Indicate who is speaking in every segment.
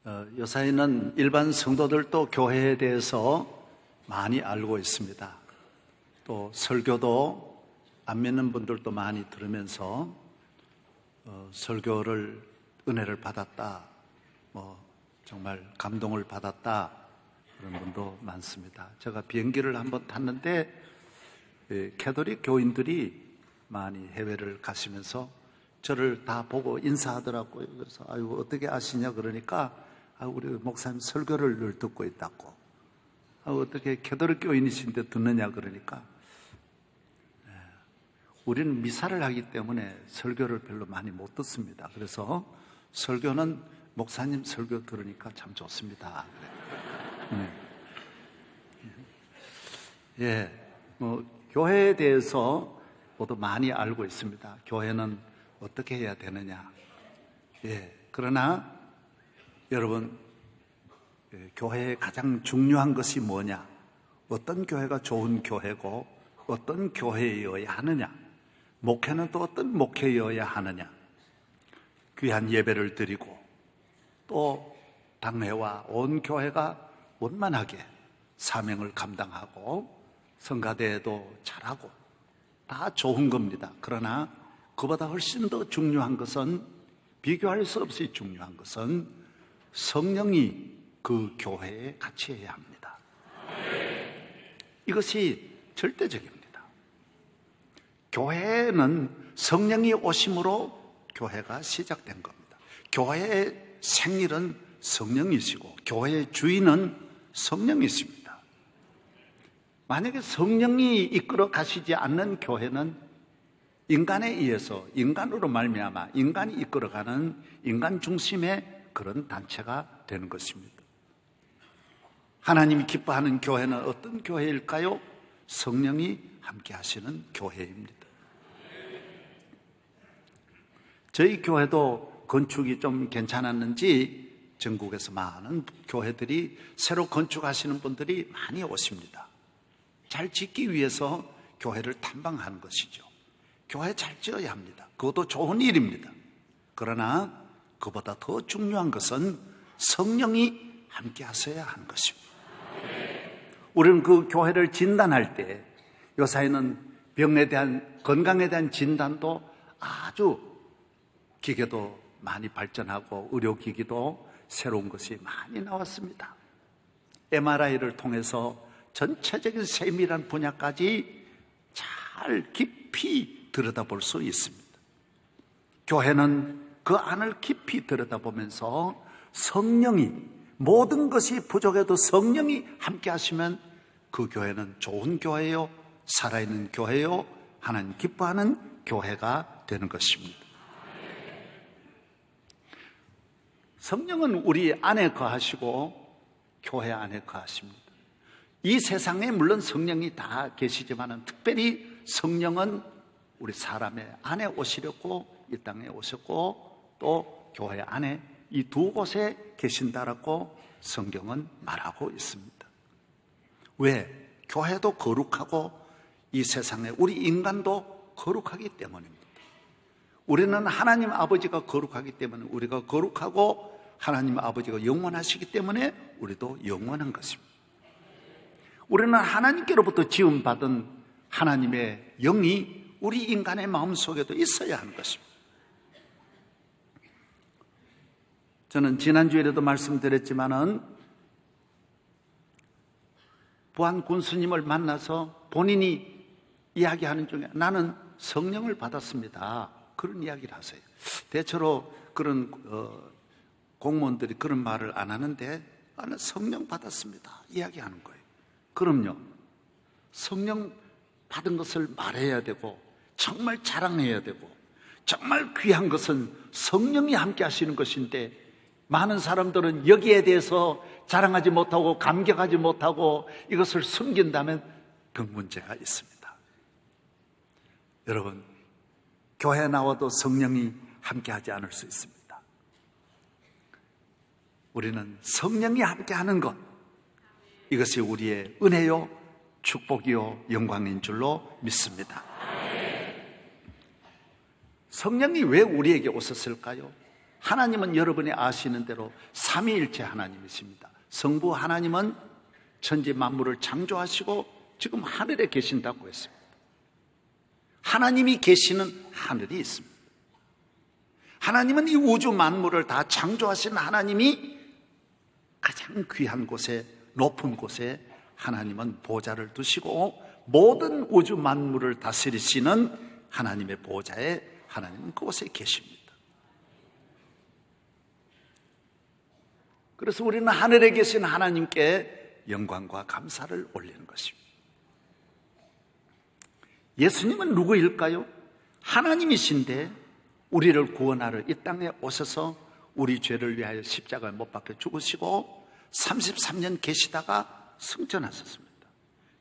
Speaker 1: 요사이는 일반 성도들도 교회에 대해서 많이 알고 있습니다. 또 설교도 안 믿는 분들도 많이 들으면서 설교를 은혜를 받았다, 정말 감동을 받았다 그런 분도 많습니다. 제가 비행기를 한번 탔는데 캐톨릭 교인들이 많이 해외를 가시면서 저를 다 보고 인사하더라고요. 그래서 아이고 어떻게 아시냐 그러니까 우리 목사님 설교를 늘 듣고 있다고. 어떻게 캐톨릭 교인이신데 듣느냐 그러니까 우리는 미사를 하기 때문에 설교를 별로 많이 못 듣습니다. 그래서 설교는 목사님 설교 들으니까 참 좋습니다. 교회에 대해서 모두 많이 알고 있습니다. 교회는 어떻게 해야 되느냐. 그러나 여러분, 교회의 가장 중요한 것이 뭐냐? 어떤 교회가 좋은 교회고 어떤 교회여야 하느냐? 목회는 또 어떤 목회여야 하느냐? 귀한 예배를 드리고 또 당회와 온 교회가 원만하게 사명을 감당하고 성가대도 잘하고 다 좋은 겁니다. 그러나 그보다 훨씬 더 중요한 것은, 비교할 수 없이 중요한 것은 성령이 그 교회에 같이 해야 합니다. 이것이 절대적입니다. 교회는 성령이 오심으로 교회가 시작된 겁니다. 교회의 생일은 성령이시고 교회의 주인은 성령이십니다. 만약에 성령이 이끌어 가시지 않는 교회는 인간에 의해서, 인간으로 말미암아 인간이 이끌어가는 인간 중심의 그런 단체가 되는 것입니다. 하나님이 기뻐하는 교회는 어떤 교회일까요? 성령이 함께 하시는 교회입니다. 저희 교회도 건축이 좀 괜찮았는지 전국에서 많은 교회들이 새로 건축하시는 분들이 많이 오십니다. 잘 짓기 위해서 교회를 탐방하는 것이죠. 교회 잘 지어야 합니다. 그것도 좋은 일입니다. 그러나 그보다 더 중요한 것은 성령이 함께 하셔야 하는 것입니다. 우리는 그 교회를 진단할 때 요사이는 병에 대한, 건강에 대한 진단도 아주 기계도 많이 발전하고 의료기기도 새로운 것이 많이 나왔습니다. MRI를 통해서 전체적인 세밀한 분야까지 잘 깊이 들여다볼 수 있습니다. 교회는 그 안을 깊이 들여다보면서 성령이, 모든 것이 부족해도 성령이 함께 하시면 그 교회는 좋은 교회요, 살아있는 교회요, 하나님 기뻐하는 교회가 되는 것입니다. 성령은 우리 안에 거하시고 교회 안에 거하십니다. 이 세상에 물론 성령이 다 계시지만 특별히 성령은 우리 사람의 안에 오시려고 이 땅에 오셨고 또 교회 안에 이 두 곳에 계신다라고 성경은 말하고 있습니다. 왜? 교회도 거룩하고 이 세상에 우리 인간도 거룩하기 때문입니다. 우리는 하나님 아버지가 거룩하기 때문에 우리가 거룩하고 하나님 아버지가 영원하시기 때문에 우리도 영원한 것입니다. 우리는 하나님께로부터 지음받은 하나님의 영이 우리 인간의 마음속에도 있어야 하는 것입니다. 저는 지난주에도 말씀드렸지만은 부안 군수님을 만나서 본인이 이야기하는 중에 나는 성령을 받았습니다, 그런 이야기를 하세요. 대체로 그런 공무원들이 그런 말을 안 하는데 나는 성령 받았습니다 이야기하는 거예요. 그럼요, 성령 받은 것을 말해야 되고 정말 자랑해야 되고 정말 귀한 것은 성령이 함께 하시는 것인데 많은 사람들은 여기에 대해서 자랑하지 못하고 감격하지 못하고 이것을 숨긴다면 그 문제가 있습니다. 여러분, 교회에 나와도 성령이 함께하지 않을 수 있습니다. 우리는 성령이 함께하는 것, 이것이 우리의 은혜요, 축복이요, 영광인 줄로 믿습니다. 성령이 왜 우리에게 오셨을까요? 하나님은 여러분이 아시는 대로 삼위일체 하나님이십니다. 성부 하나님은 천지 만물을 창조하시고 지금 하늘에 계신다고 했습니다. 하나님이 계시는 하늘이 있습니다. 하나님은 이 우주 만물을 다 창조하신 하나님이 가장 귀한 곳에, 높은 곳에 하나님은 보좌를 두시고 모든 우주 만물을 다스리시는 하나님의 보좌에 하나님은 그곳에 계십니다. 그래서 우리는 하늘에 계신 하나님께 영광과 감사를 올리는 것입니다. 예수님은 누구일까요? 하나님이신데 우리를 구원하러 이 땅에 오셔서 우리 죄를 위하여 십자가에 못 박혀 죽으시고 33년 계시다가 승천하셨습니다.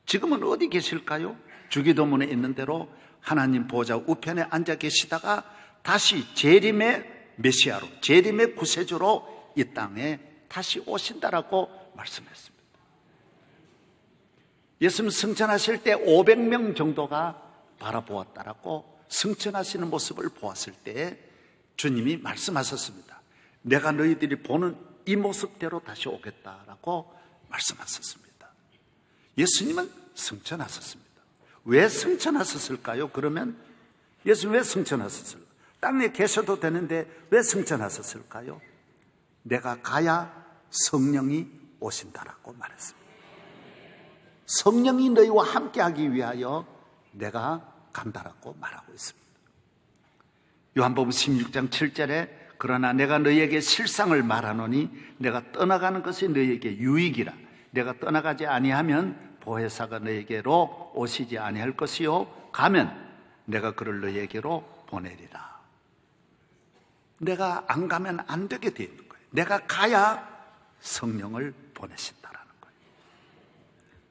Speaker 1: 지금은 어디 계실까요? 주기도문에 있는 대로 하나님 보좌 우편에 앉아 계시다가 다시 재림의 메시아로, 재림의 구세주로 이 땅에 다시 오신다라고 말씀했습니다. 예수님 승천하실 때 500명 정도가 바라보았다라고, 승천하시는 모습을 보았을 때 주님이 말씀하셨습니다. 내가 너희들이 보는 이 모습대로 다시 오겠다라고 말씀하셨습니다. 예수님은 승천하셨습니다. 왜 승천하셨을까요? 그러면 예수님 왜 승천하셨을까요? 땅에 계셔도 되는데 왜 승천하셨을까요? 내가 가야 성령이 오신다라고 말했습니다. 성령이 너희와 함께하기 위하여 내가 간다라고 말하고 있습니다. 요한복음 16장 7절에 그러나 내가 너희에게 실상을 말하노니 내가 떠나가는 것이 너희에게 유익이라. 내가 떠나가지 아니하면 보혜사가 너희에게로 오시지 아니할 것이요 가면 내가 그를 너희에게로 보내리라. 내가 안 가면 안 되게 되어 있는 거예요. 내가 가야 성령을 보내신다라는 거예요.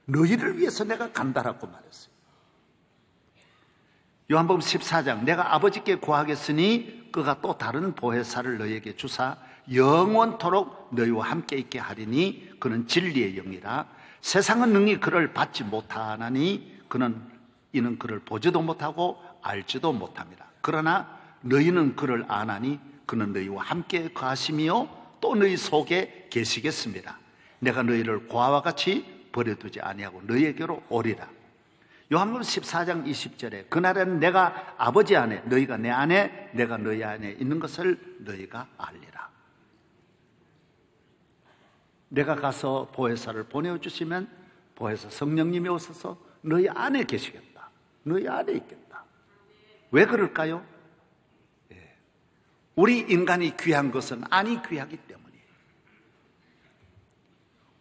Speaker 1: 너희를 위해서 내가 간다라고 말했어요. 요한복음 14장 내가 아버지께 구하겠으니 그가 또 다른 보혜사를 너희에게 주사 영원토록 너희와 함께 있게 하리니 그는 진리의 영이라. 세상은 능히 그를 받지 못하나니 이는 그를 보지도 못하고 알지도 못합니다. 그러나 너희는 그를 아나니 그는 너희와 함께 거하시며 또 너희 속에 계시겠습니다. 내가 너희를 고아와 같이 버려두지 아니하고 너희에게로 오리라. 요한복음 14장 20절에 그날에는 내가 아버지 안에 너희가 내 안에 내가 너희 안에 있는 것을 너희가 알리라. 내가 가서 보혜사를 보내주시면 보혜사 성령님이 오셔서 너희 안에 계시겠다. 너희 안에 있겠다. 왜 그럴까요? 우리 인간이 귀한 것은 안이 귀하기 때문이에요.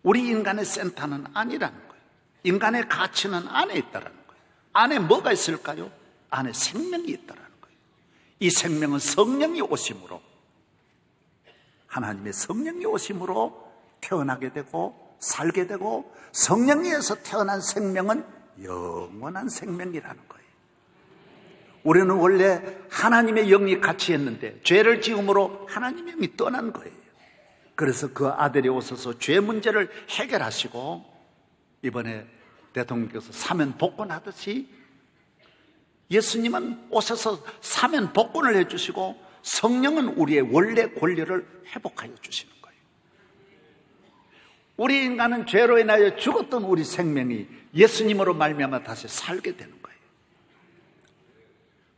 Speaker 1: 우리 인간의 센터는 안이라는 거예요. 인간의 가치는 안에 있다라는 거예요. 안에 뭐가 있을까요? 안에 생명이 있다라는 거예요. 이 생명은 성령이 오심으로, 하나님의 성령이 오심으로 태어나게 되고 살게 되고, 성령에서 태어난 생명은 영원한 생명이라는 거예요. 우리는 원래 하나님의 영이 같이 했는데 죄를 지음으로 하나님의 영이 떠난 거예요. 그래서 그 아들이 오셔서 죄 문제를 해결하시고 이번에 대통령께서 사면 복권하듯이 예수님은 오셔서 사면 복권을 해주시고 성령은 우리의 원래 권리를 회복하여 주시는 거예요. 우리 인간은 죄로 인하여 죽었던 우리 생명이 예수님으로 말미암아 다시 살게 되는 거예요.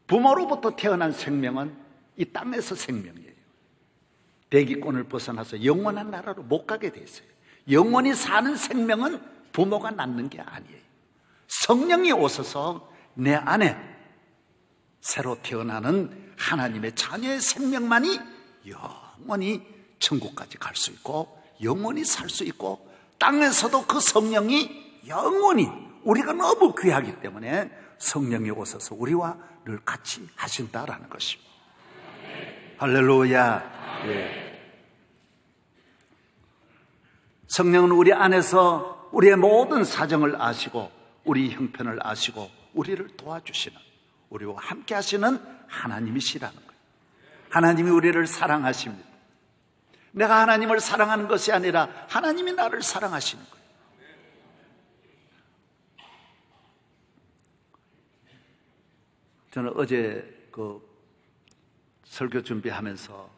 Speaker 1: 부모로부터 태어난 생명은 이 땅에서 생명이에요. 대기권을 벗어나서 영원한 나라로 못 가게 돼 있어요. 영원히 사는 생명은 부모가 낳는 게 아니에요. 성령이 오셔서 내 안에 새로 태어나는 하나님의 자녀의 생명만이 영원히 천국까지 갈 수 있고 영원히 살 수 있고, 땅에서도 그 성령이 영원히, 우리가 너무 귀하기 때문에 성령이 오셔서 우리와 늘 같이 하신다라는 것입니다. 할렐루야. 예. 성령은 우리 안에서 우리의 모든 사정을 아시고 우리 형편을 아시고 우리를 도와주시는, 우리와 함께 하시는 하나님이시라는 거예요. 하나님이 우리를 사랑하십니다. 내가 하나님을 사랑하는 것이 아니라 하나님이 나를 사랑하시는 거예요. 저는 어제 설교 준비하면서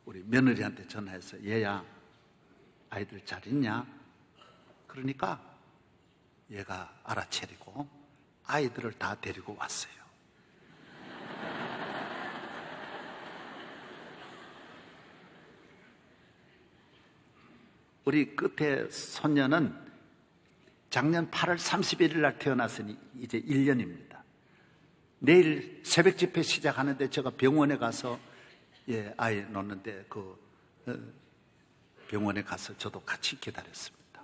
Speaker 1: 우리 며느리한테 전화해서 얘야 아이들 잘 있냐? 그러니까 얘가 알아차리고 아이들을 다 데리고 왔어요. 우리 끝에 손녀는 작년 8월 31일 날 태어났으니 이제 1년입니다. 내일 새벽 집회 시작하는데 제가 병원에 가서 아이 놓는데 병원에 가서 저도 같이 기다렸습니다.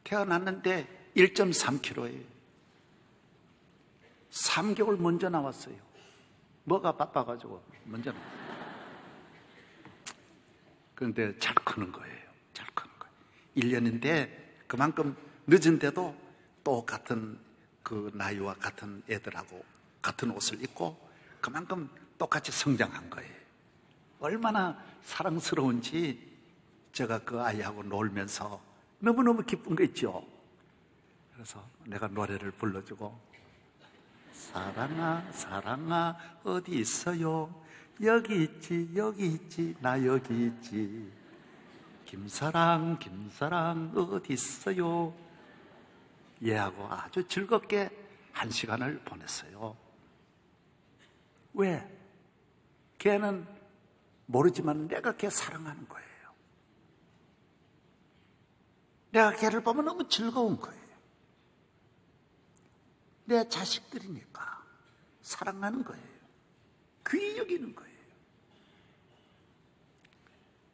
Speaker 1: 태어났는데 1.3kg예요. 3개월 먼저 나왔어요. 뭐가 바빠가지고 먼저 나왔어요. 그런데 잘 크는 거예요. 잘 크는 거예요. 1년인데 그만큼 늦은데도 똑같은 그 나이와 같은 애들하고 같은 옷을 입고 그만큼 똑같이 성장한 거예요. 얼마나 사랑스러운지 제가 그 아이하고 놀면서 너무너무 기쁜 거 있죠. 그래서 내가 노래를 불러주고 사랑아 사랑아 어디 있어요? 여기 있지 여기 있지 나 여기 있지 김사랑 김사랑 어디 있어요? 얘하고 아주 즐겁게 한 시간을 보냈어요. 왜? 걔는 모르지만 내가 걔 사랑하는 거예요. 내가 걔를 보면 너무 즐거운 거예요. 내 자식들이니까 사랑하는 거예요. 귀히 여기는 거예요.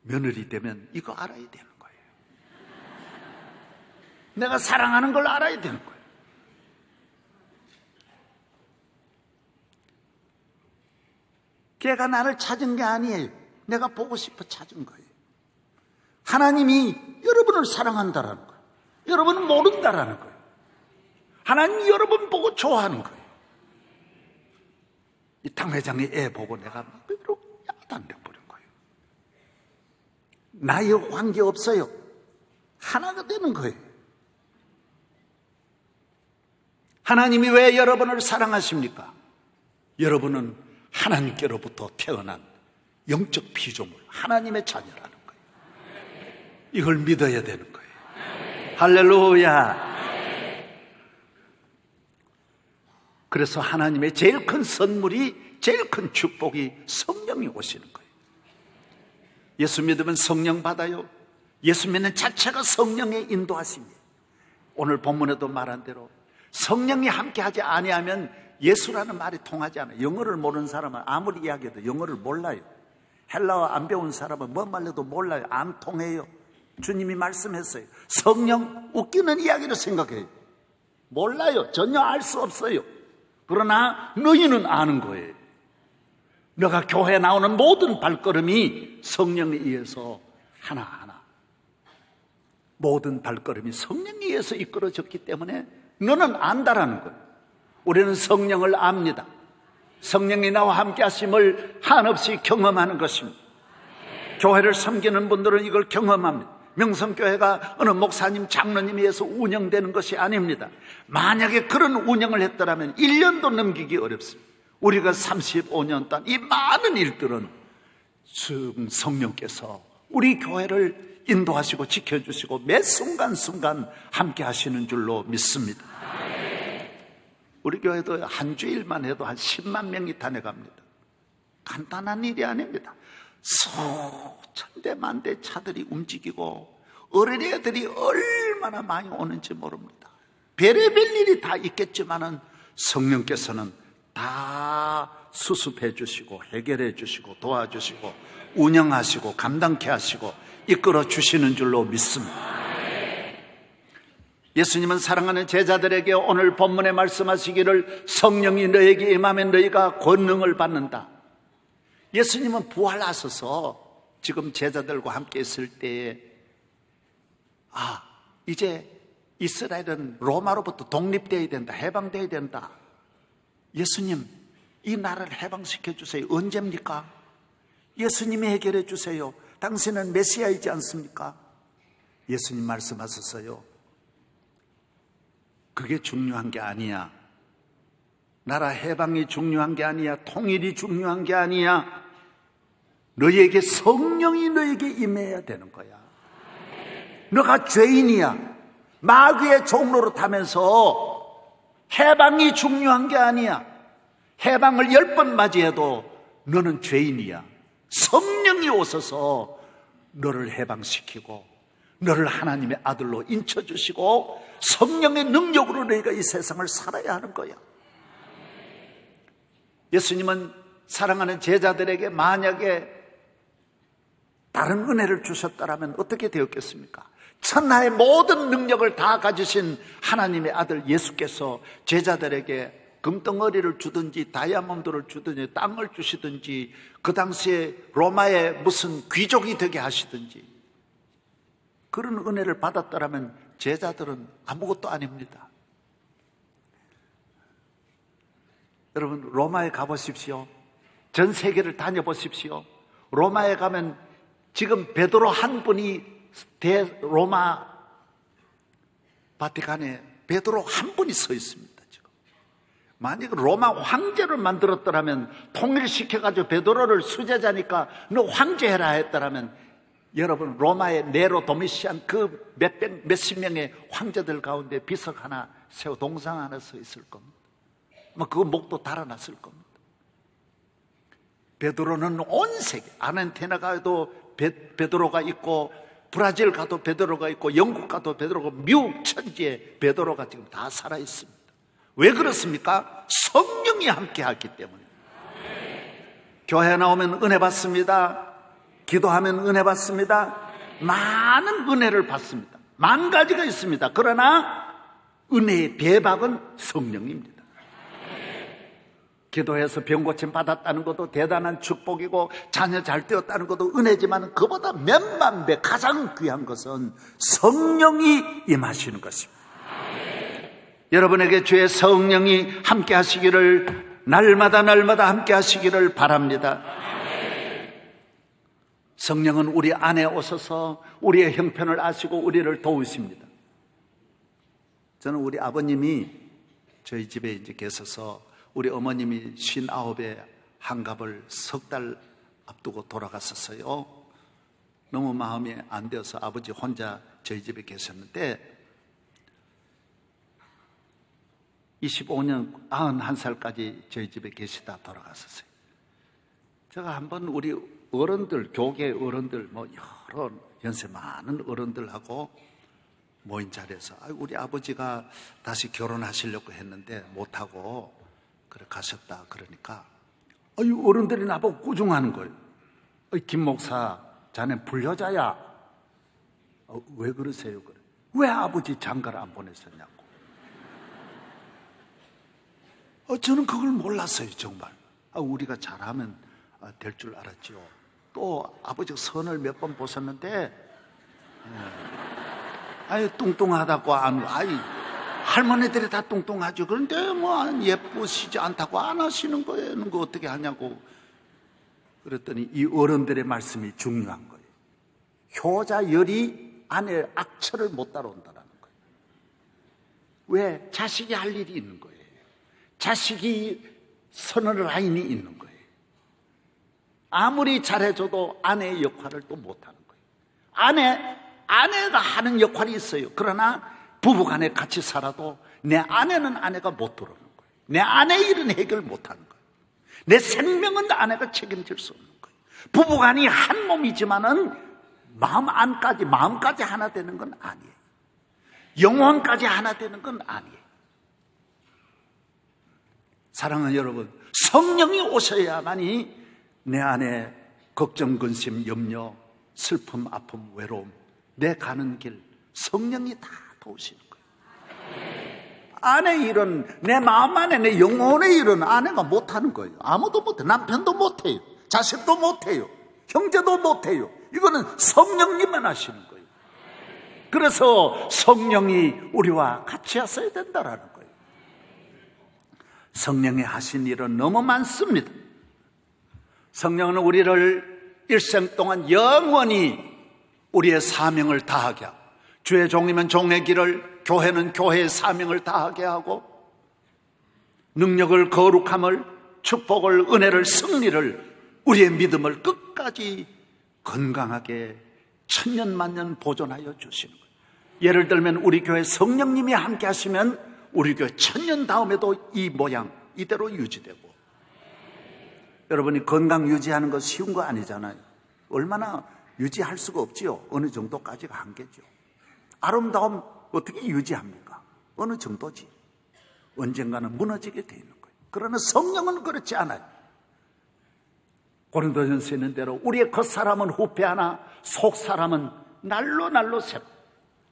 Speaker 1: 며느리 되면 이거 알아야 되는 거예요. 내가 사랑하는 걸 알아야 되는 거예요. 걔가 나를 찾은 게 아니에요. 내가 보고 싶어 찾은 거예요. 하나님이 여러분을 사랑한다라는 거예요. 여러분은 모른다라는 거예요. 하나님이 여러분 보고 좋아하는 거예요. 이 당 회장의 애 보고 내가 이렇게 야단내버린 거예요. 나이와 관계없어요. 하나가 되는 거예요. 하나님이 왜 여러분을 사랑하십니까? 여러분은 하나님께로부터 태어난 영적 피조물, 하나님의 자녀라는 거예요. 이걸 믿어야 되는 거예요. 할렐루야. 그래서 하나님의 제일 큰 선물이, 제일 큰 축복이 성령이 오시는 거예요. 예수 믿으면 성령 받아요. 예수 믿는 자체가 성령의 인도하심이에요. 오늘 본문에도 말한 대로 성령이 함께하지 아니하면 예수라는 말이 통하지 않아요. 영어를 모르는 사람은 아무리 이야기해도 영어를 몰라요. 헬라어 안 배운 사람은 뭔 말해도 몰라요. 안 통해요. 주님이 말씀했어요. 성령 웃기는 이야기를 생각해요. 몰라요. 전혀 알 수 없어요. 그러나 너희는 아는 거예요. 너가 교회에 나오는 모든 발걸음이 성령에 의해서 하나하나 모든 발걸음이 성령에 의해서 이끌어졌기 때문에 너는 안다라는 거예요. 우리는 성령을 압니다. 성령이 나와 함께 하심을 한없이 경험하는 것입니다. 교회를 섬기는 분들은 이걸 경험합니다. 명성교회가 어느 목사님, 장로님에 의해서 운영되는 것이 아닙니다. 만약에 그런 운영을 했더라면 1년도 넘기기 어렵습니다. 우리가 35년 동안 이 많은 일들은 성령께서 우리 교회를 인도하시고 지켜주시고 매 순간순간 함께 하시는 줄로 믿습니다. 우리 교회도 한 주일만 해도 한 10만 명이 다녀갑니다. 간단한 일이 아닙니다. 수천 대 만 대 차들이 움직이고 어린애들이 얼마나 많이 오는지 모릅니다. 별의별 일이 다 있겠지만은 성령께서는 다 수습해 주시고 해결해 주시고 도와주시고 운영하시고 감당케 하시고 이끌어 주시는 줄로 믿습니다. 예수님은 사랑하는 제자들에게 오늘 본문에 말씀하시기를 성령이 너에게 임하면 너희가 권능을 받는다. 예수님은 부활하셔서 지금 제자들과 함께 있을 때에 이제 이스라엘은 로마로부터 독립되어야 된다. 해방되어야 된다. 예수님, 이 나라를 해방시켜 주세요. 언제입니까? 예수님이 해결해 주세요. 당신은 메시아이지 않습니까? 예수님 말씀하셨어요. 그게 중요한 게 아니야. 나라 해방이 중요한 게 아니야. 통일이 중요한 게 아니야. 너희에게 성령이 너에게 임해야 되는 거야. 너가 죄인이야. 마귀의 종로로 타면서 해방이 중요한 게 아니야. 해방을 10번 맞이해도 너는 죄인이야. 성령이 오셔서 너를 해방시키고 너를 하나님의 아들로 인쳐주시고 성령의 능력으로 너희가 이 세상을 살아야 하는 거야. 예수님은 사랑하는 제자들에게 만약에 다른 은혜를 주셨다면 어떻게 되었겠습니까? 천하의 모든 능력을 다 가지신 하나님의 아들 예수께서 제자들에게 금덩어리를 주든지 다이아몬드를 주든지 땅을 주시든지 그 당시에 로마의 무슨 귀족이 되게 하시든지 그런 은혜를 받았더라면 제자들은 아무것도 아닙니다. 여러분, 로마에 가보십시오. 전 세계를 다녀보십시오. 로마에 가면 지금 베드로 한 분이 로마 바티칸에 베드로 한 분이 서 있습니다. 지금 만약 로마 황제를 만들었더라면, 통일시켜가지고 베드로를 수제자니까 너 황제해라 했더라면, 여러분, 로마의 네로 도미시안 그 몇십 명의 황제들 가운데 비석 하나 세워 동상 하나 서 있을 겁니다. 그 목도 달아났을 겁니다. 베드로는 온 세계, 아르헨티나 가도 베드로가 있고, 브라질 가도 베드로가 있고, 영국 가도 베드로가, 미국 천지에 베드로가 지금 다 살아 있습니다. 왜 그렇습니까? 성령이 함께 하기 때문에. 교회 나오면 은혜 받습니다. 기도하면 은혜 받습니다. 많은 은혜를 받습니다. 만 가지가 있습니다. 그러나 은혜의 대박은 성령입니다. 기도해서 병 고침 받았다는 것도 대단한 축복이고, 자녀 잘 되었다는 것도 은혜지만, 그보다 몇만 배 가장 귀한 것은 성령이 임하시는 것입니다. 여러분에게 주의 성령이 함께 하시기를, 날마다 함께 하시기를 바랍니다. 성령은 우리 안에 오셔서 우리의 형편을 아시고 우리를 도우십니다. 저는 우리 아버님이 저희 집에 이제 계셔서, 우리 어머님이 59에 한갑을 석 달 앞두고 돌아갔었어요. 너무 마음이 안 되어서 아버지 혼자 저희 집에 계셨는데, 25년 91살까지 저희 집에 계시다 돌아갔었어요. 제가 한번 우리 어른들, 교계 어른들, 여러 연세 많은 어른들하고 모인 자리에서, 우리 아버지가 다시 결혼하시려고 했는데 못하고 그래 가셨다 그러니까, 어른들이 나보고 꾸중하는 거예요. 김 목사, 자네 불효자야. 왜 그러세요? 그래. 왜 아버지 장가를 안 보냈었냐고. 저는 그걸 몰랐어요, 정말. 우리가 잘하면 될 줄 알았지요. 또 아버지가 선을 몇 번 보셨는데, 뚱뚱하다고 할머니들이 다 뚱뚱하죠. 그런데 예쁘시지 않다고 안 하시는 거예요. 그 어떻게 하냐고. 그랬더니 이 어른들의 말씀이 중요한 거예요. 효자열이 아내의 악처를 못 따라온다는 거예요. 왜? 자식이 할 일이 있는 거예요. 자식이 선언 라인이 있는 거예요. 아무리 잘해줘도 아내의 역할을 또 못하는 거예요. 아내가 하는 역할이 있어요. 그러나 부부간에 같이 살아도 내 아내는 아내가 못 들어오는 거예요. 내 아내의 일은 해결 못하는 거예요. 내 생명은 아내가 책임질 수 없는 거예요. 부부간이 한 몸이지만은 마음까지 하나 되는 건 아니에요. 영혼까지 하나 되는 건 아니에요. 사랑하는 여러분, 성령이 오셔야만이 내 안에 걱정, 근심, 염려, 슬픔, 아픔, 외로움, 내 가는 길, 성령이 다 도우시는 거예요. 아내의 일은, 내 마음 안에 내 영혼의 일은 아내가 못하는 거예요. 아무도 못해요. 남편도 못해요. 자식도 못해요. 형제도 못해요. 이거는 성령님만 하시는 거예요. 그래서 성령이 우리와 같이 하셔야 된다라는 거예요. 성령이 하신 일은 너무 많습니다. 성령은 우리를 일생 동안 영원히 우리의 사명을 다하게 하고, 주의 종이면 종의 길을, 교회는 교회의 사명을 다하게 하고, 능력을, 거룩함을, 축복을, 은혜를, 승리를, 우리의 믿음을 끝까지 끝까지 건강하게 천년만년 보존하여 주시는 거예요. 예를 들면 우리 교회 성령님이 함께 하시면 우리 교회 천년 다음에도 이 모양 이대로 유지되고, 여러분이 건강 유지하는 거 쉬운 거 아니잖아요. 얼마나 유지할 수가 없지요. 어느 정도까지가 한계죠. 아름다움 어떻게 유지합니까? 어느 정도지. 언젠가는 무너지게 돼 있는 거예요. 그러나 성령은 그렇지 않아요. 고린도전서에 있는 대로 우리의 겉사람은 후패하나 속사람은 날로 새로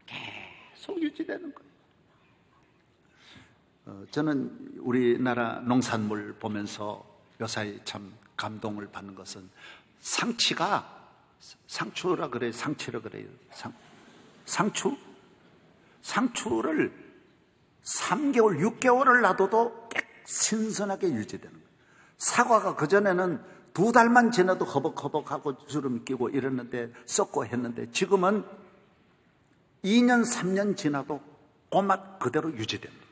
Speaker 1: 계속 유지되는 거예요. 저는 우리나라 농산물 보면서 요사이 참 감동을 받는 것은 상추라 그래요. 상추라 그래요. 상추를 3개월, 6개월을 놔둬도 신선하게 유지되는 거예요. 사과가 그전에는 2달만 지나도 허벅허벅하고 주름이 끼고 이랬는데, 썩고 했는데, 지금은 2년, 3년 지나도 그 맛 그대로 유지됩니다.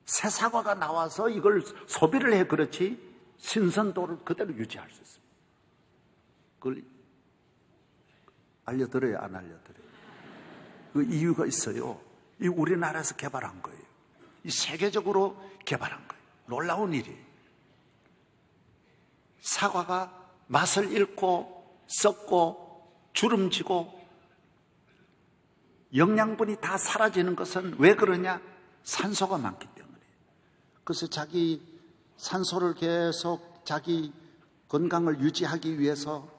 Speaker 1: 새 사과가 나와서 이걸 소비를 해 그렇지 신선도를 그대로 유지할 수 있습니다. 그걸 알려드려요, 안 알려드려요? 그 이유가 있어요. 이 우리나라에서 개발한 거예요. 이 세계적으로 개발한 거예요. 놀라운 일이에요. 사과가 맛을 잃고 썩고 주름지고 영양분이 다 사라지는 것은 왜 그러냐? 산소가 많기 때문에. 그래서 자기 산소를 계속 자기 건강을 유지하기 위해서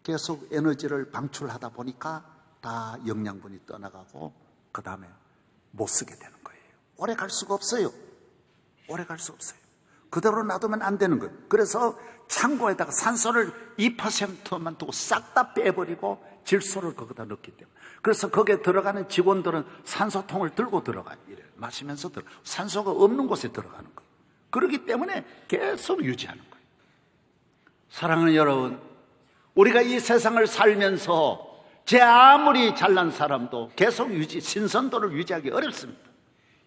Speaker 1: 계속 에너지를 방출하다 보니까 다 영양분이 떠나가고 그 다음에 못 쓰게 되는 거예요. 오래 갈 수가 없어요. 오래 갈 수 없어요. 그대로 놔두면 안 되는 거예요. 그래서 창고에다가 산소를 2%만 두고 싹 다 빼버리고 질소를 거기다 넣기 때문에. 그래서 거기에 들어가는 직원들은 산소통을 들고 들어가요. 이래 마시면서 산소가 없는 곳에 들어가는 거예요. 그렇기 때문에 계속 유지하는 거예요. 사랑하는 여러분, 우리가 이 세상을 살면서 제 아무리 잘난 사람도 계속 신선도를 유지하기 어렵습니다.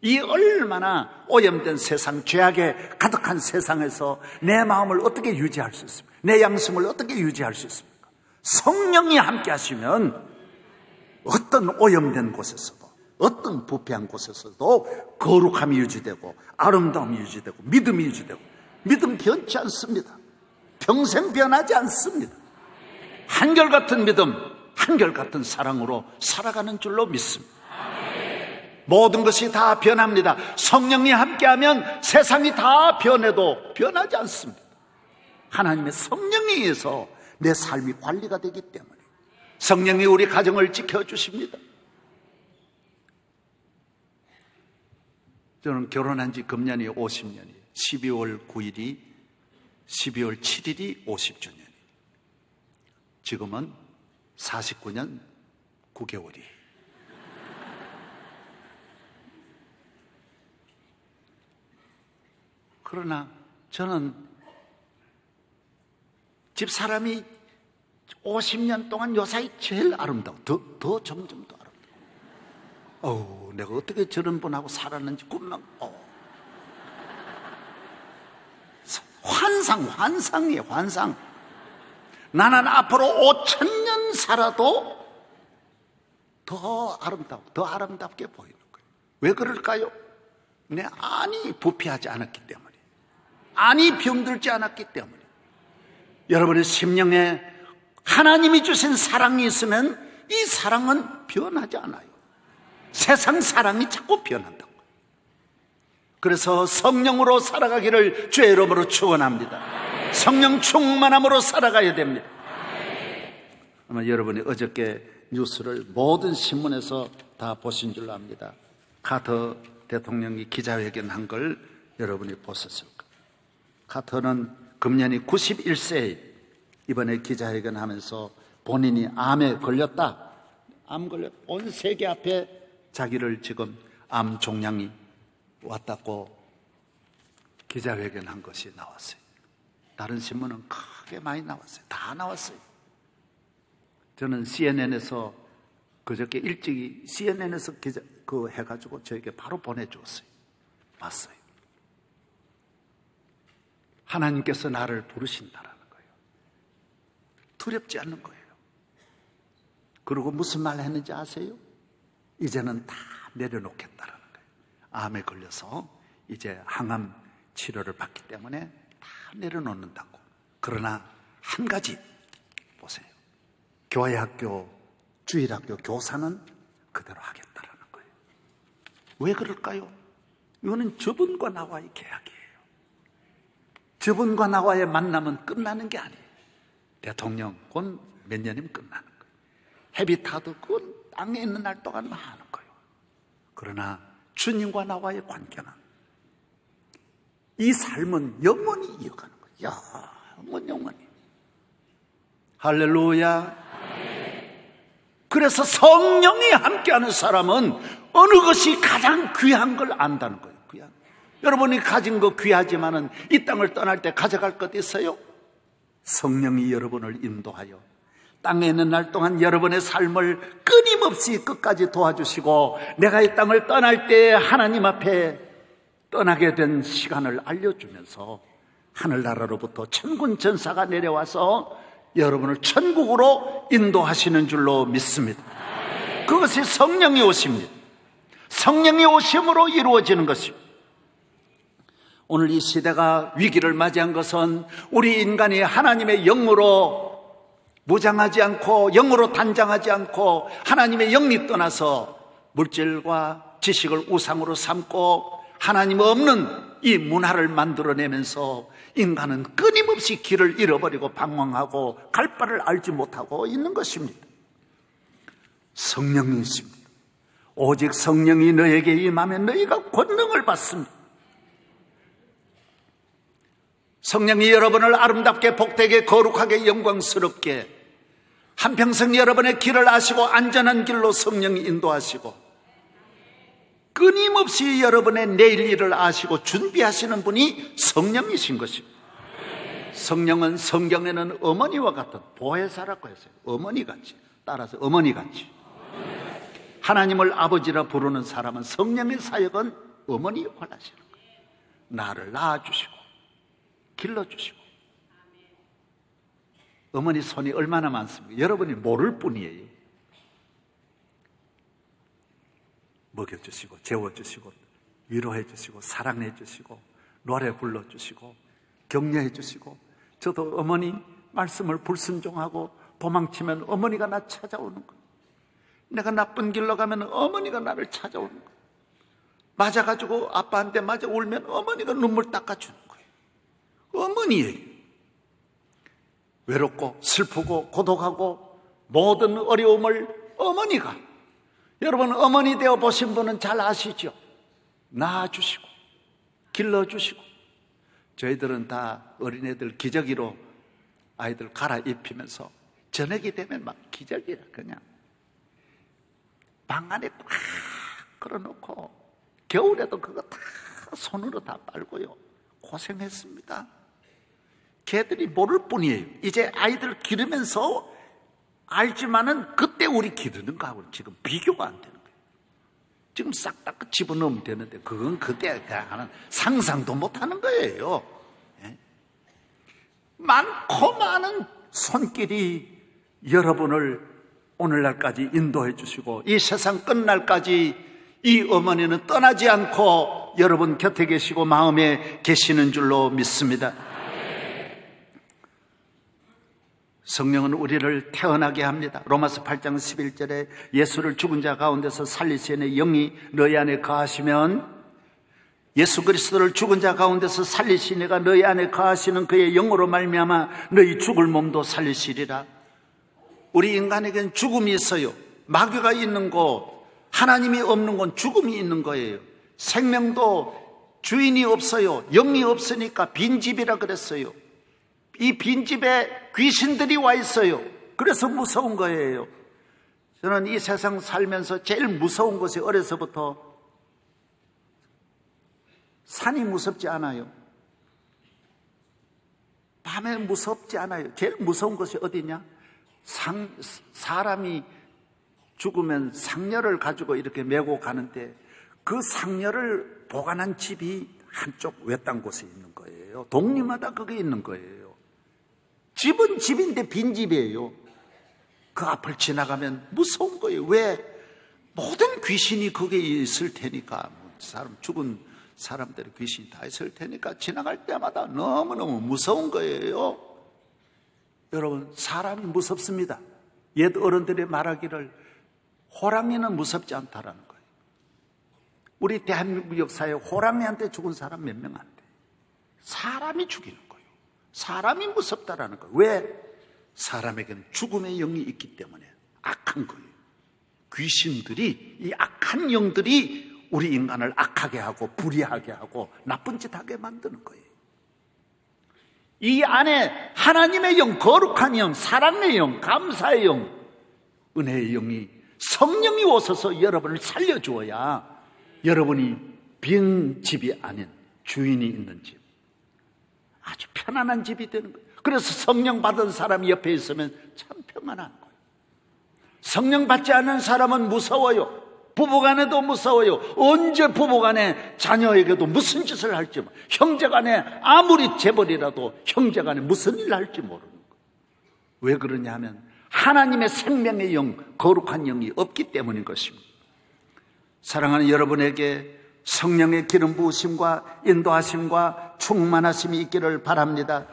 Speaker 1: 이 얼마나 오염된 세상, 죄악에 가득한 세상에서 내 마음을 어떻게 유지할 수 있습니까? 내 양심을 어떻게 유지할 수 있습니까? 성령이 함께 하시면 어떤 오염된 곳에서도, 어떤 부패한 곳에서도 거룩함이 유지되고 아름다움이 유지되고 믿음이 유지되고, 믿음 변치 않습니다. 평생 변하지 않습니다. 한결같은 믿음, 한결같은 사랑으로 살아가는 줄로 믿습니다. 모든 것이 다 변합니다. 성령이 함께하면 세상이 다 변해도 변하지 않습니다. 하나님의 성령에 의해서 내 삶이 관리가 되기 때문에 성령이 우리 가정을 지켜주십니다. 저는 결혼한 지 금년이 50년이에요. 12월 9일이 12월 7일이 50주년이에요. 지금은 49년 9개월이에요. 그러나 저는 집사람이 50년 동안 요사이 제일 아름다워. 더 점점 더 아름다워. 내가 어떻게 저런 분하고 살았는지 꿈만. 환상이에요, 환상. 나는 앞으로 5,000년 살아도 더 아름답게 보이는 거예요. 왜 그럴까요? 내 안이 부패하지 않았기 때문에, 안이 병들지 않았기 때문에. 여러분의 심령에 하나님이 주신 사랑이 있으면 이 사랑은 변하지 않아요. 세상 사랑이 자꾸 변한다고. 그래서 성령으로 살아가기를 주의 이름으로 축원합니다. 성령 충만함으로 살아가야 됩니다. 아마 여러분이 어저께 뉴스를 모든 신문에서 다 보신 줄로 압니다. 카터 대통령이 기자회견한 걸 여러분이 보셨을 거예요. 카터는 금년이 91세에 이번에 기자회견하면서 본인이 암에 걸렸다. 온 세계 앞에 자기를 지금 암 종양이 왔다고 기자회견한 것이 나왔어요. 다른 신문은 크게 많이 나왔어요. 다 나왔어요. 저는 CNN에서 그저께 일찍이 CNN에서 해가지고 저에게 바로 보내주었어요. 봤어요. 하나님께서 나를 부르신다라는 거예요. 두렵지 않는 거예요. 그리고 무슨 말 했는지 아세요? 이제는 다 내려놓겠다라는 거예요. 암에 걸려서 이제 항암 치료를 받기 때문에 다 내려놓는다고. 그러나 한 가지 보세요. 교회학교, 주일학교 교사는 그대로 하겠다라는 거예요. 왜 그럴까요? 이거는 저분과 나와의 계약이에요. 저분과 나와의 만남은 끝나는 게 아니에요. 대통령 곧 몇 년이면 끝나는 거예요. 헤비타도 그건 땅에 있는 날 동안만 하는 거예요. 그러나 주님과 나와의 관계는, 이 삶은 영원히 이어가는 거예요. 영원히. 할렐루야. 그래서 성령이 함께하는 사람은 어느 것이 가장 귀한 걸 안다는 거예요. 귀한. 여러분이 가진 거 귀하지만은 이 땅을 떠날 때 가져갈 것 있어요? 성령이 여러분을 인도하여 땅에 있는 날 동안 여러분의 삶을 끊임없이 끝까지 도와주시고, 내가 이 땅을 떠날 때 하나님 앞에 떠나게 된 시간을 알려주면서 하늘나라로부터 천군 천사가 내려와서 여러분을 천국으로 인도하시는 줄로 믿습니다. 그것이 성령이 오십니다. 성령이 오심으로 이루어지는 것입니다. 오늘 이 시대가 위기를 맞이한 것은 우리 인간이 하나님의 영으로 무장하지 않고, 영으로 단장하지 않고, 하나님의 영이 떠나서 물질과 지식을 우상으로 삼고 하나님 없는 이 문화를 만들어내면서 인간은 끊임없이 길을 잃어버리고 방황하고 갈 바를 알지 못하고 있는 것입니다. 성령이 있습니다. 오직 성령이 너에게 임하면 너희가 권능을 받습니다. 성령이 여러분을 아름답게 복되게 거룩하게 영광스럽게 한평생 여러분의 길을 아시고 안전한 길로 성령이 인도하시고 끊임없이 여러분의 내일 일을 아시고 준비하시는 분이 성령이신 것입니다. 성령은 성경에는 어머니와 같은 보혜사라고 했어요. 어머니같이. 따라서 어머니같이. 하나님을 아버지라 부르는 사람은 성령의 사역은 어머니 역할을 하시는 거예요. 나를 낳아주시고 길러주시고. 어머니 손이 얼마나 많습니까? 여러분이 모를 뿐이에요. 먹여주시고 재워주시고 위로해주시고 사랑해주시고 노래 불러주시고 격려해주시고. 저도 어머니 말씀을 불순종하고 도망치면 어머니가 나 찾아오는 거예요. 내가 나쁜 길로 가면 어머니가 나를 찾아오는 거예요. 맞아가지고 아빠한테 맞아 울면 어머니가 눈물 닦아주는 거예요. 어머니예요. 외롭고 슬프고 고독하고 모든 어려움을 어머니가, 여러분 어머니 되어 보신 분은 잘 아시죠? 낳아주시고 길러주시고. 저희들은 다 어린애들 기저귀로 아이들 갈아입히면서 저녁이 되면 막 기저귀라 그냥 방 안에 꽉 걸어놓고 겨울에도 그거 다 손으로 다 빨고요. 고생했습니다. 걔들이 모를 뿐이에요. 이제 아이들 기르면서 알지만은 그때 우리 기르는 거하고 지금 비교가 안 되는 거예요. 지금 싹 다 집어넣으면 되는데 그건 그때 하는 상상도 못 하는 거예요. 예? 많고 많은 손길이 여러분을 오늘날까지 인도해 주시고 이 세상 끝날까지 이 어머니는 떠나지 않고 여러분 곁에 계시고 마음에 계시는 줄로 믿습니다. 성령은 우리를 태어나게 합니다. 로마서 8장 11절에 예수를 죽은 자 가운데서 살리시는 영이 너희 안에 거하시면, 예수 그리스도를 죽은 자 가운데서 살리신 이가 너희 안에 거하시는 그의 영으로 말미암아 너희 죽을 몸도 살리시리라. 우리 인간에게는 죽음이 있어요. 마귀가 있는 곳, 하나님이 없는 곳 죽음이 있는 거예요. 생명도 주인이 없어요. 영이 없으니까 빈집이라 그랬어요. 이 빈집에 귀신들이 와 있어요. 그래서 무서운 거예요. 저는 이 세상 살면서 제일 무서운 것이 어려서부터 산이 무섭지 않아요. 밤에 무섭지 않아요. 제일 무서운 것이 어디냐? 사람이 죽으면 상녀를 가지고 이렇게 메고 가는데 그 상녀를 보관한 집이 한쪽 외딴 곳에 있는 거예요. 동리마다 그게 있는 거예요. 집은 집인데 빈집이에요. 그 앞을 지나가면 무서운 거예요. 왜? 모든 귀신이 거기에 있을 테니까, 죽은 사람들의 귀신이 다 있을 테니까 지나갈 때마다 너무너무 무서운 거예요. 여러분, 사람이 무섭습니다. 옛 어른들이 말하기를 호랑이는 무섭지 않다라는 거예요. 우리 대한민국 역사에 호랑이한테 죽은 사람 몇 명 안 돼. 사람이 죽이는 거예요. 사람이 무섭다라는 거예요. 왜? 사람에게는 죽음의 영이 있기 때문에 악한 거예요. 귀신들이, 이 악한 영들이 우리 인간을 악하게 하고 불의하게 하고 나쁜 짓 하게 만드는 거예요. 이 안에 하나님의 영, 거룩한 영, 사랑의 영, 감사의 영, 은혜의 영이, 성령이 오셔서 여러분을 살려주어야 여러분이 빈 집이 아닌 주인이 있는 집, 아주 편안한 집이 되는 거예요. 그래서 성령 받은 사람이 옆에 있으면 참 평안한 거예요. 성령 받지 않은 사람은 무서워요. 부부간에도 무서워요. 언제 부부간에 자녀에게도 무슨 짓을 할지, 형제간에 아무리 재벌이라도 형제간에 무슨 일을 할지 모르는 거예요. 왜 그러냐 하면 하나님의 생명의 영, 거룩한 영이 없기 때문인 것입니다. 사랑하는 여러분에게 성령의 기름 부으심과 인도하심과 충만하심이 있기를 바랍니다.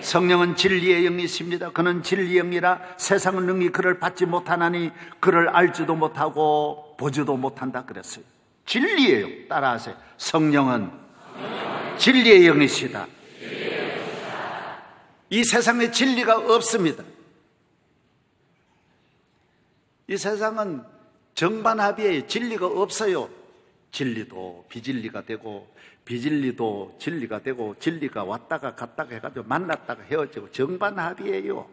Speaker 1: 성령은 진리의 영이십니다. 그는 진리의 영이라 세상은 능히 그를 받지 못하나니 그를 알지도 못하고 보지도 못한다 그랬어요. 진리의 영, 따라하세요. 성령은 진리의 영이시다. 이 세상에 진리가 없습니다. 이 세상은 정반합이에요. 진리가 없어요. 진리도 비진리가 되고 비진리도 진리가 되고, 진리가 왔다가 갔다가 해가지고 만났다가 헤어지고 정반합이에요.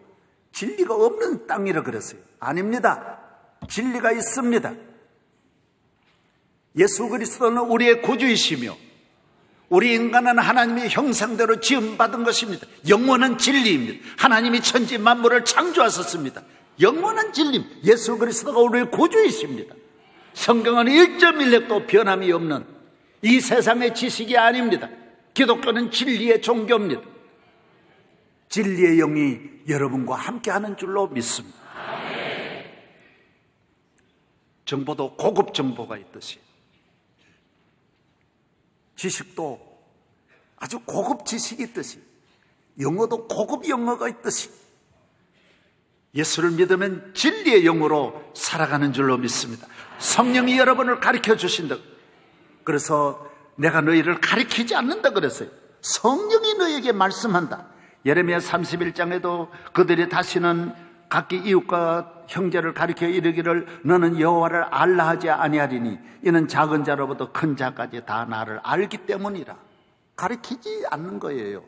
Speaker 1: 진리가 없는 땅이라 그랬어요. 아닙니다. 진리가 있습니다. 예수 그리스도는 우리의 구주이시며 우리 인간은 하나님의 형상대로 지음받은 것입니다. 영원한 진리입니다. 하나님이 천지 만물을 창조하셨습니다. 영원한 진리, 예수 그리스도가 우리의 구주이십니다. 성경은 1.1획도 변함이 없는 이 세상의 지식이 아닙니다. 기독교는 진리의 종교입니다. 진리의 영이 여러분과 함께하는 줄로 믿습니다. 정보도 고급 정보가 있듯이 지식도 아주 고급 지식이 있듯이 영어도 고급 영어가 있듯이 예수를 믿으면 진리의 영으로 살아가는 줄로 믿습니다. 성령이 여러분을 가르쳐 주신다. 그래서 내가 너희를 가르치지 않는다 그랬어요. 성령이 너희에게 말씀한다. 예레미야 31장에도 그들이 다시는 각기 이웃과 형제를 가리켜 이르기를 너는 여호와를 알라 하지 아니하리니 이는 작은 자로부터 큰 자까지 다 나를 알기 때문이라. 가르치지 않는 거예요.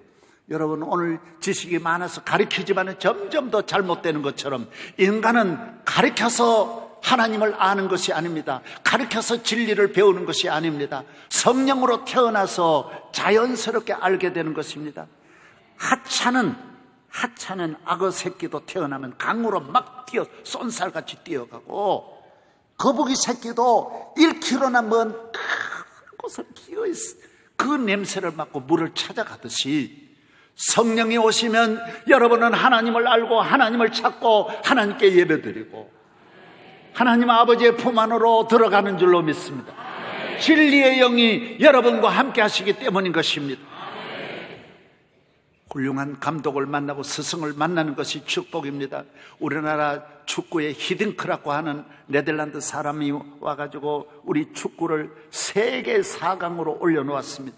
Speaker 1: 여러분, 오늘 지식이 많아서 가르치지만 점점 더 잘못되는 것처럼 인간은 가르쳐서 하나님을 아는 것이 아닙니다. 가르쳐서 진리를 배우는 것이 아닙니다. 성령으로 태어나서 자연스럽게 알게 되는 것입니다. 하찮은 악어 새끼도 태어나면 강으로 막 뛰어 쏜살같이 뛰어가고, 거북이 새끼도 1km나 먼 큰 곳을 기어있어 그 냄새를 맡고 물을 찾아가듯이 성령이 오시면 여러분은 하나님을 알고 하나님을 찾고 하나님께 예배드리고 하나님 아버지의 품 안으로 들어가는 줄로 믿습니다. 진리의 영이 여러분과 함께 하시기 때문인 것입니다. 훌륭한 감독을 만나고 스승을 만나는 것이 축복입니다. 우리나라 축구의 히딩크라고 하는 네덜란드 사람이 와가지고 우리 축구를 세계 4강으로 올려놓았습니다.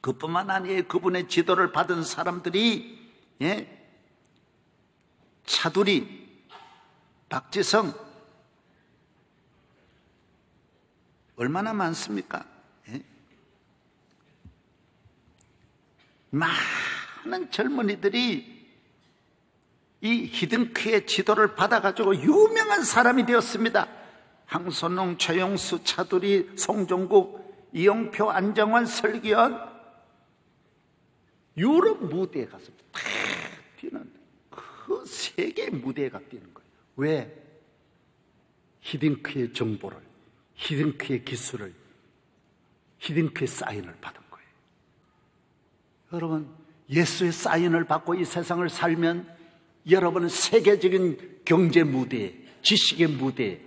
Speaker 1: 그뿐만 아니에요. 그분의 지도를 받은 사람들이 차두리, 박지성 얼마나 많습니까? 많은 젊은이들이 이 히딩크의 지도를 받아가지고 유명한 사람이 되었습니다. 황선홍, 최용수, 차두리, 송종국, 이용표, 안정환, 설기현 유럽 무대에 가서 탁 뛰는 그 세계 무대에 가 뛰는 거예요. 왜? 히딩크의 정보를, 히딩크의 기술을, 히딩크의 사인을 받은 거예요. 여러분, 예수의 사인을 받고 이 세상을 살면 여러분은 세계적인 경제 무대, 지식의 무대,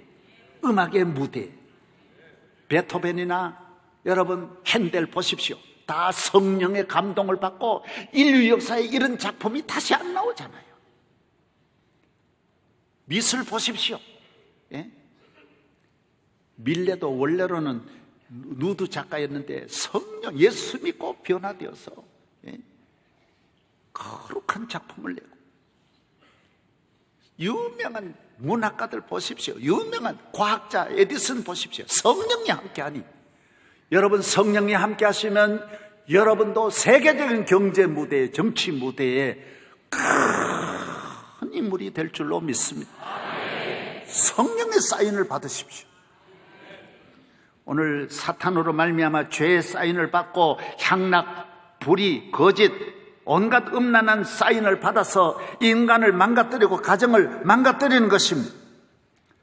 Speaker 1: 음악의 무대, 베토벤이나 여러분 핸델 보십시오. 다 성령의 감동을 받고 인류 역사에 이런 작품이 다시 안 나오잖아요. 미술 보십시오. 예? 밀레도 원래로는 누드 작가였는데 성령 예수 믿고 변화되어서 예? 거룩한 작품을 내고, 유명한 문학가들 보십시오. 유명한 과학자 에디슨 보십시오. 성령이 함께하니, 여러분 성령이 함께하시면 여러분도 세계적인 경제 무대에, 정치 무대에 큰 인물이 될 줄로 믿습니다. 성령의 사인을 받으십시오. 오늘 사탄으로 말미암아 죄의 사인을 받고 향락, 불의, 거짓, 온갖 음란한 사인을 받아서 인간을 망가뜨리고 가정을 망가뜨리는 것입니다.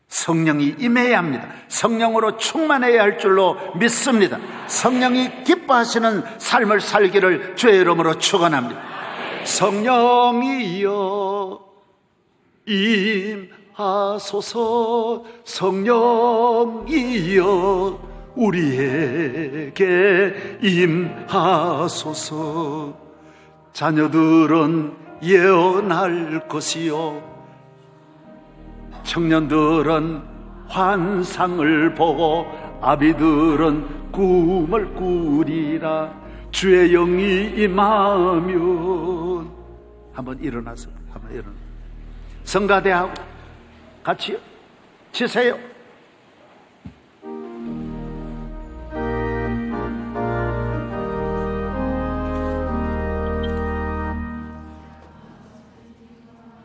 Speaker 1: 성령이 임해야 합니다. 성령으로 충만해야 할 줄로 믿습니다. 성령이 기뻐하시는 삶을 살기를 주의 이름으로 축원합니다. 성령이여 임하소서, 성령이여 우리에게 임하소서. 자녀들은 예언할 것이요, 청년들은 환상을 보고 아비들은 꿈을 꾸리라. 주의 영이 임하면, 한번 일어나서 한번 일어나, 성가대하고 같이요, 치세요.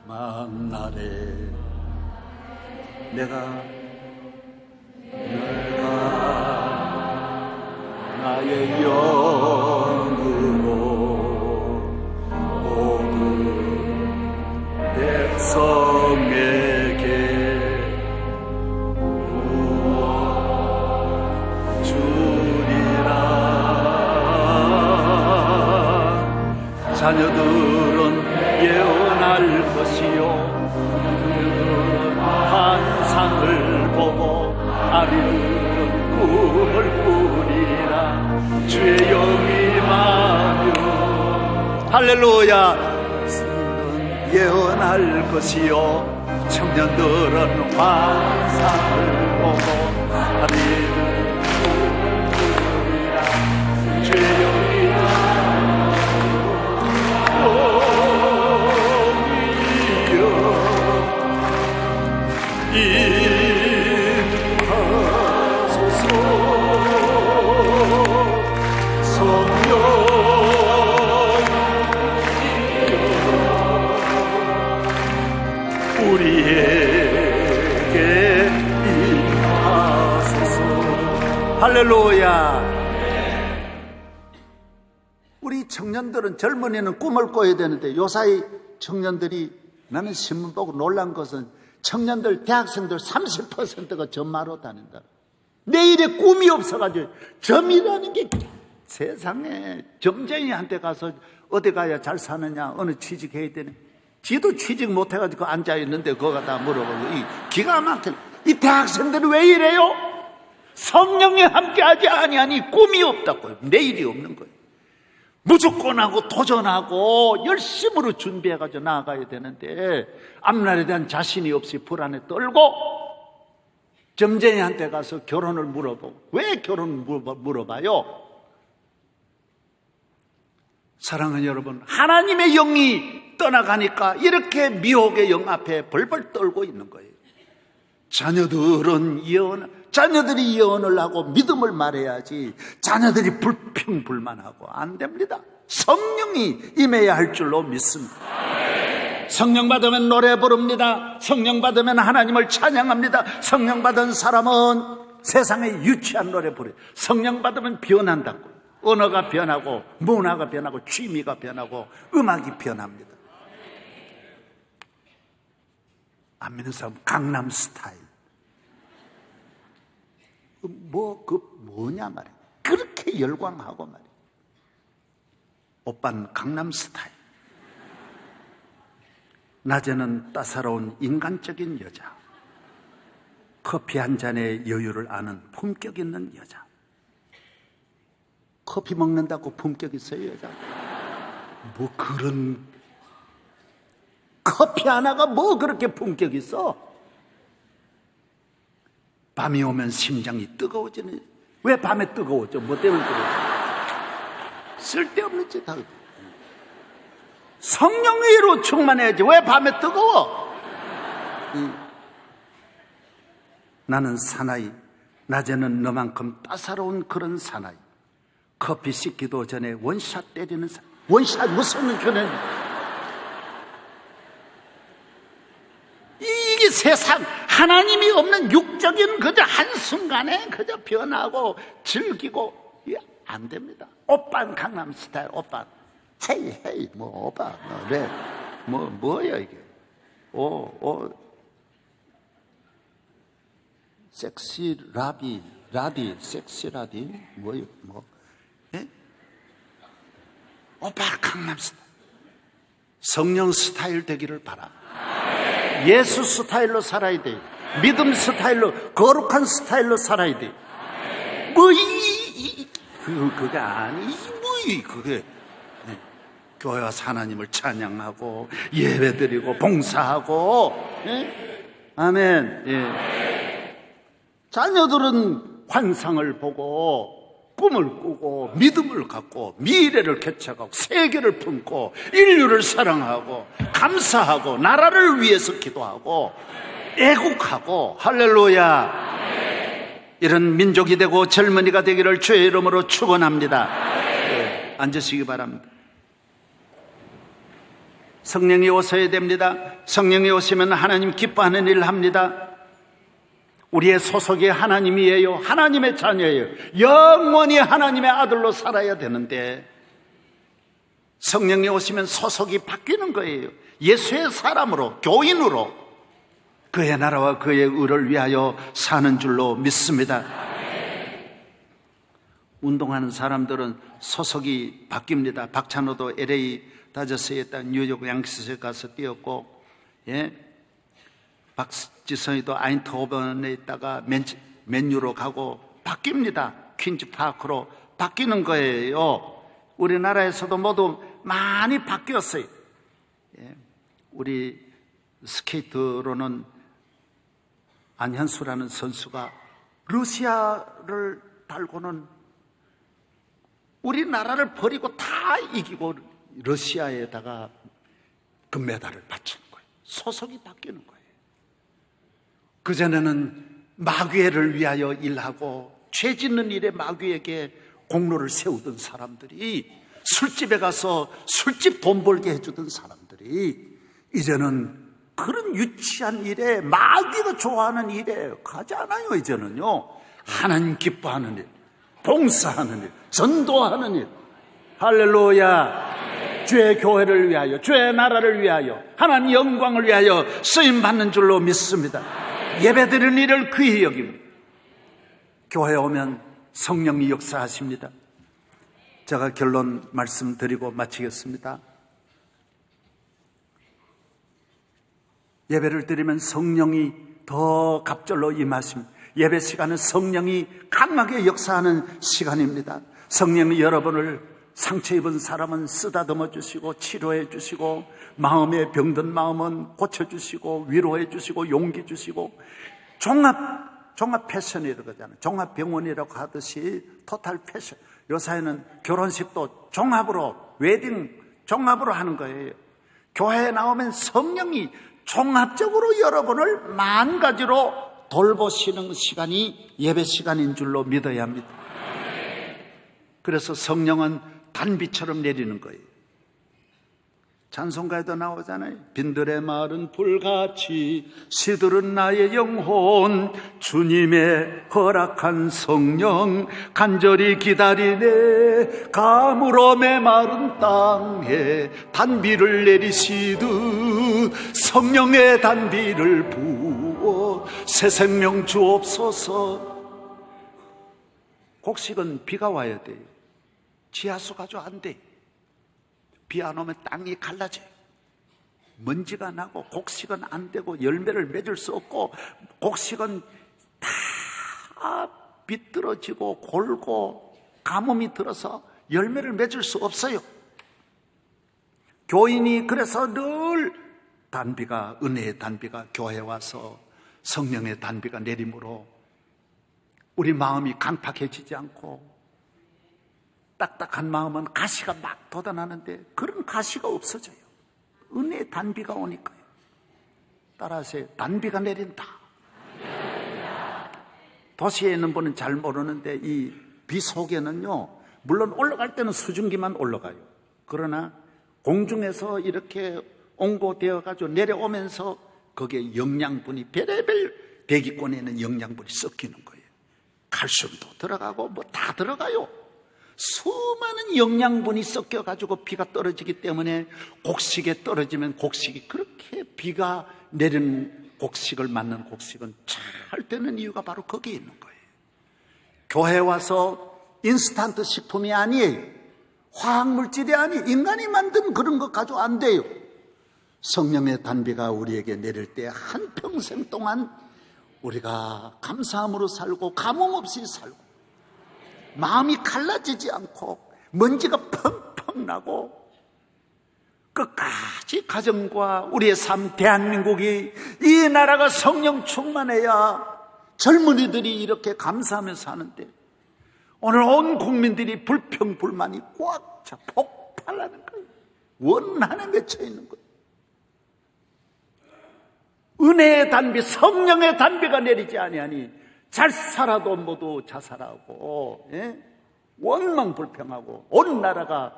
Speaker 1: 만날에 내가 나의 영으로 모든 백성에게 부어주리라. 자녀들은 예언할 것이요, 환상을 보고 아비들은 꿈을 꾸리라. 주의 영이 임하면, 할렐루야. 예언할 것이요, 청년들은 환상을 보고 아비들은 꿈을 꾸리라. 주의 영이 임하소서. 성령 우리에게 임하소서. 할렐루야. 우리 청년들은, 젊은이는 꿈을 꿔야 되는데 요사이 청년들이, 나는 신문 보고 놀란 것은 청년들, 대학생들 30%가 점마로 다닌다. 내일의 꿈이 없어가지고, 점이라는 게 세상에, 점쟁이한테 가서 어디 가야 잘 사느냐, 어느 취직해야 되냐, 지도 취직 못해가지고 앉아있는데 그거 다 물어보고, 이 기가 막힌, 이 대학생들은 왜 이래요? 성령이 함께하지 아니하니 꿈이 없다고요. 내일이 없는 거예요. 무조건 하고 도전하고 열심으로 준비해가지고 나아가야 되는데, 앞날에 대한 자신이 없이 불안에 떨고, 점쟁이한테 가서 결혼을 물어보고, 왜 결혼을 물어봐요? 사랑하는 여러분, 하나님의 영이 떠나가니까 이렇게 미혹의 영 앞에 벌벌 떨고 있는 거예요. 자녀들이 예언을 하고 믿음을 말해야지, 자녀들이 불평불만하고 안 됩니다. 성령이 임해야 할 줄로 믿습니다. 성령 받으면 노래 부릅니다. 성령 받으면 하나님을 찬양합니다. 성령 받은 사람은 세상에 유치한 노래 부르요. 성령 받으면 변한다고. 언어가 변하고, 문화가 변하고, 취미가 변하고, 음악이 변합니다. 안 믿는 사람 강남 스타일, 뭐냐 말이야. 그렇게 열광하고 말이야. 오빤 강남 스타일. 낮에는 따사로운 인간적인 여자. 커피 한 잔의 여유를 아는 품격 있는 여자. 커피 먹는다고 품격 있어요, 여자? 뭐 그런, 커피 하나가 뭐 그렇게 품격 있어? 밤이 오면 심장이 뜨거워지는. 왜 밤에 뜨거워져? 뭐 때문에 뜨거워져? 쓸데없는 짓 하고. 성령의로 충만해야지. 왜 밤에 뜨거워? 나는 사나이. 낮에는 너만큼 따사로운 그런 사나이. 커피 씻기도 전에 원샷 때리는 사나이. 원샷 무슨 교는. 이게 세상, 하나님이 없는 육적인 그저 한순간에 그저 변하고 즐기고, 이게 안 됩니다. 오빤 강남 스타일, 오빤. 헤이, 헤이, 뭐, 오빠, 뭐, 래. 뭐야, 이게. 섹시 라디, 섹시 라디, 뭐요, 뭐. 예? 오빠 강남 스타일. 성령 스타일 되기를 바라. 예수 스타일로 살아야 돼. 믿음 스타일로, 거룩한 스타일로 살아야 돼. 뭐, 그게 아니, 그게. 네. 교회 와서 하나님을 찬양하고, 예배 드리고, 봉사하고, 네? 아멘. 예. 자녀들은 환상을 보고, 꿈을 꾸고, 믿음을 갖고, 미래를 개척하고, 세계를 품고, 인류를 사랑하고, 감사하고, 나라를 위해서 기도하고, 애국하고, 할렐루야. 이런 민족이 되고 젊은이가 되기를 주의 이름으로 축원합니다. 네, 앉으시기 바랍니다. 성령이 오셔야 됩니다. 성령이 오시면 하나님 기뻐하는 일을 합니다. 우리의 소속이 하나님이에요. 하나님의 자녀예요. 영원히 하나님의 아들로 살아야 되는데 성령이 오시면 소속이 바뀌는 거예요. 예수의 사람으로, 교인으로 그의 나라와 그의 의를 위하여 사는 줄로 믿습니다. 운동하는 사람들은 소속이 바뀝니다. 박찬호도 LA 다저스에 있다 뉴욕 양키스에 가서 뛰었고, 예, 박지성이도 아인트호벤에 있다가 맨유로 가고 바뀝니다. 퀸즈 파크로 바뀌는 거예요. 우리나라에서도 모두 많이 바뀌었어요. 예, 우리 스케이트로는 안현수라는 선수가 러시아를 달고는 우리나라를 버리고 다 이기고 러시아에다가 금메달을 바치는 거예요. 소속이 바뀌는 거예요. 그전에는 마귀를 위하여 일하고 죄 짓는 일에 마귀에게 공로를 세우던 사람들이, 술집에 가서 술집 돈 벌게 해주던 사람들이 이제는 그런 유치한 일에, 마귀가 좋아하는 일에 가지 않아요. 이제는요, 하나님 기뻐하는 일, 봉사하는 일, 전도하는 일. 할렐루야. 주의 교회를 위하여, 주의 나라를 위하여, 하나님 영광을 위하여 쓰임받는 줄로 믿습니다. 예배드리는 일을 귀히 여깁니다. 교회에 오면 성령이 역사하십니다. 제가 결론 말씀드리고 마치겠습니다. 예배를 드리면 성령이 더 갑절로 임하십니다. 예배 시간은 성령이 강하게 역사하는 시간입니다. 성령이 여러분을, 상처 입은 사람은 쓰다듬어 주시고 치료해 주시고, 마음에 병든 마음은 고쳐주시고 위로해 주시고 용기 주시고, 종합 패션이라고 하잖아요. 종합병원이라고 하듯이 토탈 패션. 요사이는 결혼식도 종합으로, 웨딩 종합으로 하는 거예요. 교회에 나오면 성령이 종합적으로 여러분을 만 가지로 돌보시는 시간이 예배 시간인 줄로 믿어야 합니다. 그래서 성령은 단비처럼 내리는 거예요. 찬송가에도 나오잖아요. 빈들의 마른 불같이 시들은 나의 영혼, 주님의 허락한 성령 간절히 기다리네. 감으로 메마른 땅에 단비를 내리시듯 성령의 단비를 부어 새 생명 주옵소서. 곡식은 비가 와야 돼요. 지하수 가지고 안 돼. 비 안 오면 땅이 갈라져요. 먼지가 나고 곡식은 안 되고 열매를 맺을 수 없고 곡식은 다 비뚤어지고 골고 가뭄이 들어서 열매를 맺을 수 없어요. 교인이 그래서 늘 단비가, 은혜의 단비가 교회에 와서 성령의 단비가 내림으로 우리 마음이 강팍해지지 않고, 딱딱한 마음은 가시가 막 돋아나는데 그런 가시가 없어져요. 은혜의 단비가 오니까요. 따라하세요. 단비가 내린다. 도시에 있는 분은 잘 모르는데 이 비 속에는요, 물론 올라갈 때는 수증기만 올라가요. 그러나 공중에서 이렇게 옹고되어 가지고 내려오면서 거기에 영양분이, 별의별 대기권에 있는 영양분이 섞이는 거예요. 칼슘도 들어가고 뭐 다 들어가요. 수많은 영양분이 섞여 가지고 비가 떨어지기 때문에 곡식에 떨어지면 곡식이, 그렇게 비가 내리는 곡식을 맞는 곡식은 잘 되는 이유가 바로 거기에 있는 거예요. 교회에 와서 인스턴트 식품이 아니에요. 화학물질이 아니, 인간이 만든 그런 것 가지고 안 돼요. 성령의 단비가 우리에게 내릴 때 한평생 동안 우리가 감사함으로 살고 가뭄 없이 살고 마음이 갈라지지 않고 먼지가 펑펑 나고 끝까지 가정과 우리의 삶, 대한민국이, 이 나라가 성령 충만해야 젊은이들이 이렇게 감사하며 사는데 오늘 온 국민들이 불평, 불만이 꽉 차 폭발하는 거예요. 원한에 맺혀 있는 거예요. 은혜의 단비, 성령의 단비가 내리지 아니하니 잘 살아도 모두 자살하고, 원망 불평하고 온 나라가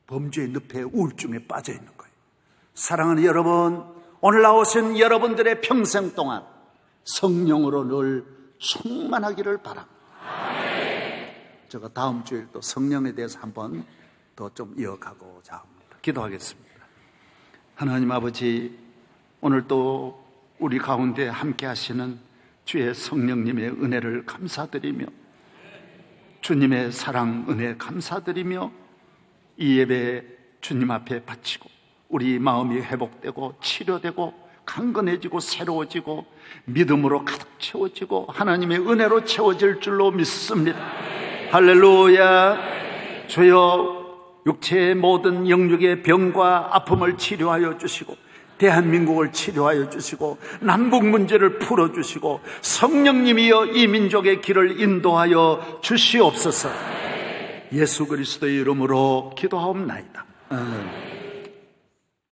Speaker 1: 범죄의 늪에 우울증에 빠져 있는 거예요. 사랑하는 여러분, 오늘 나오신 여러분들의 평생 동안 성령으로 늘 충만하기를 바랍니다. 제가 다음 주에 또 성령에 대해서 한번 더 좀 이어가고자 합니다. 기도하겠습니다. 하나님 아버지, 오늘 또 우리 가운데 함께 하시는 주의 성령님의 은혜를 감사드리며, 주님의 사랑, 은혜 감사드리며, 이 예배 주님 앞에 바치고 우리 마음이 회복되고 치료되고 강건해지고 새로워지고 믿음으로 가득 채워지고 하나님의 은혜로 채워질 줄로 믿습니다. 할렐루야. 주여, 육체의 모든 영육의 병과 아픔을 치료하여 주시고 대한민국을 치료하여 주시고 남북 문제를 풀어주시고 성령님이여 이 민족의 길을 인도하여 주시옵소서. 예수 그리스도의 이름으로 기도하옵나이다. 아멘.